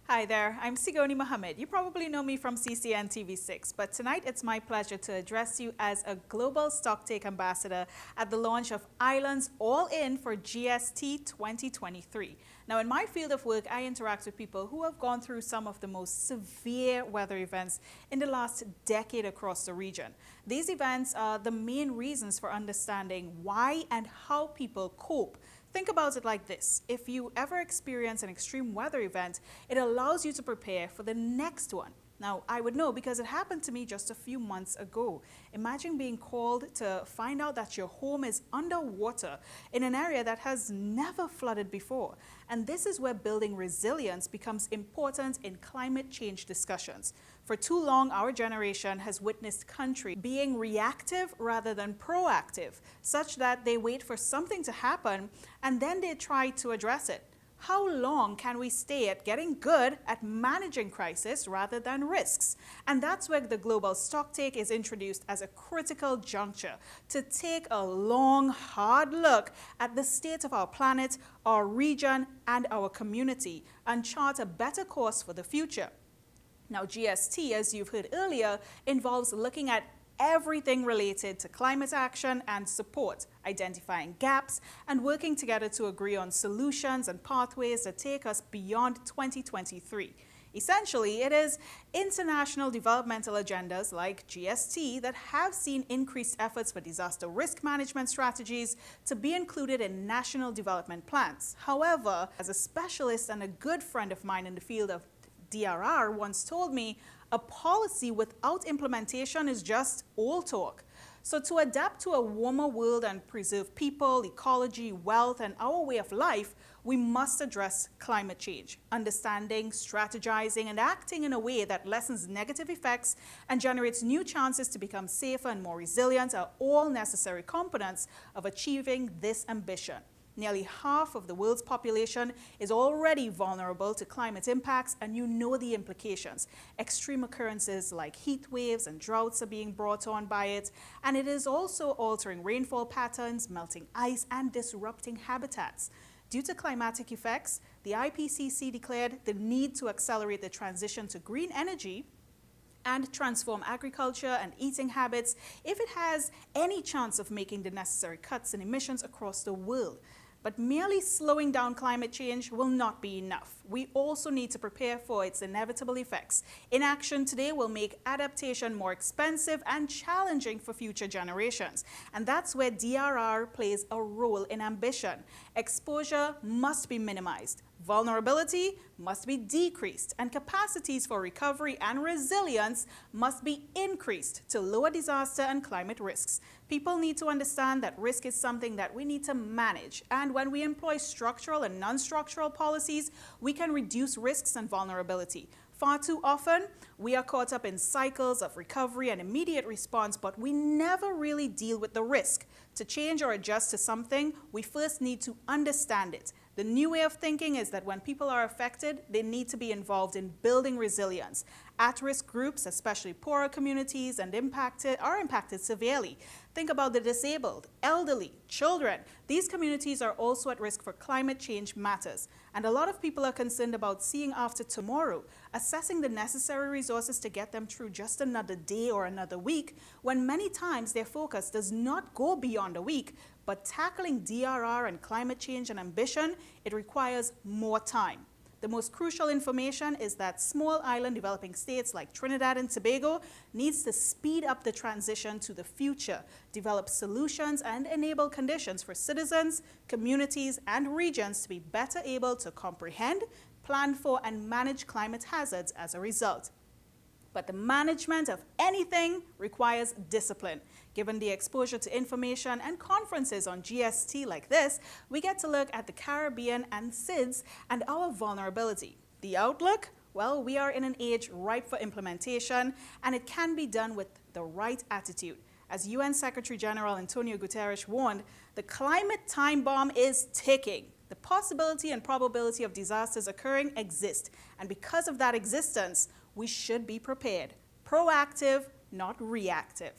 Hi there, I'm Seigonie Mohammed. You probably know me from CCN TV6, but tonight it's my pleasure to address you as a global Stocktake ambassador at the launch of Ireland's All-In for GST 2023. Now, in my field of work, I interact with people who have gone through some of the most severe weather events in the last decade across the region. These events are the main reasons for understanding why and how people cope. Think about it like this. If you ever experience an extreme weather event, it allows you to prepare for the next one. Now, I would know because it happened to me just a few months ago. Imagine being called to find out that your home is underwater in an area that has never flooded before. And this is where building resilience becomes important in climate change discussions. For too long, our generation has witnessed countries being reactive rather than proactive, such that they wait for something to happen and then they try to address it. How long can we stay at getting good at managing crisis rather than risks? And that's where the global Stocktake is introduced as a critical juncture to take a long, hard look at the state of our planet, our region, and our community and chart a better course for the future. Now, GST, as you've heard earlier, involves looking at everything related to climate action and support, identifying gaps, and working together to agree on solutions and pathways that take us beyond 2023. Essentially, it is international developmental agendas like GST that have seen increased efforts for disaster risk management strategies to be included in national development plans. However, as a specialist and a good friend of mine in the field of DRR once told me, a policy without implementation is just old talk. So to adapt to a warmer world and preserve people, ecology, wealth, and our way of life, we must address climate change. Understanding, strategizing, and acting in a way that lessens negative effects and generates new chances to become safer and more resilient are all necessary components of achieving this ambition. Nearly half of the world's population is already vulnerable to climate impacts, and you know the implications. Extreme occurrences like heat waves and droughts are being brought on by it, and it is also altering rainfall patterns, melting ice, and disrupting habitats. Due to climatic effects, the IPCC declared the need to accelerate the transition to green energy and transform agriculture and eating habits if it has any chance of making the necessary cuts in emissions across the world. But merely slowing down climate change will not be enough. We also need to prepare for its inevitable effects. Inaction today will make adaptation more expensive and challenging for future generations. And that's where DRR plays a role in ambition. Exposure must be minimized. Vulnerability must be decreased, and capacities for recovery and resilience must be increased to lower disaster and climate risks. People need to understand that risk is something that we need to manage, and when we employ structural and non-structural policies, we can reduce risks and vulnerability. Far too often, we are caught up in cycles of recovery and immediate response, but we never really deal with the risk. To change or adjust to something, we first need to understand it. The new way of thinking is that when people are affected, they need to be involved in building resilience. At-risk groups, especially poorer communities, are impacted severely. Think about the disabled, elderly, children. These communities are also at risk for climate change matters. And a lot of people are concerned about seeing after tomorrow, assessing the necessary resources to get them through just another day or another week, when many times their focus does not go beyond a week. But tackling DRR and climate change and ambition, it requires more time. The most crucial information is that small island developing states like Trinidad and Tobago needs to speed up the transition to the future, develop solutions, and enable conditions for citizens, communities, and regions to be better able to comprehend, plan for, and manage climate hazards as a result. But the management of anything requires discipline. Given the exposure to information and conferences on GST like this, we get to look at the Caribbean and SIDS and our vulnerability. The outlook? Well, we are in an age ripe for implementation, and it can be done with the right attitude. As UN Secretary General Antonio Guterres warned, the climate time bomb is ticking. The possibility and probability of disasters occurring exist, and because of that existence, we should be prepared. Proactive, not reactive.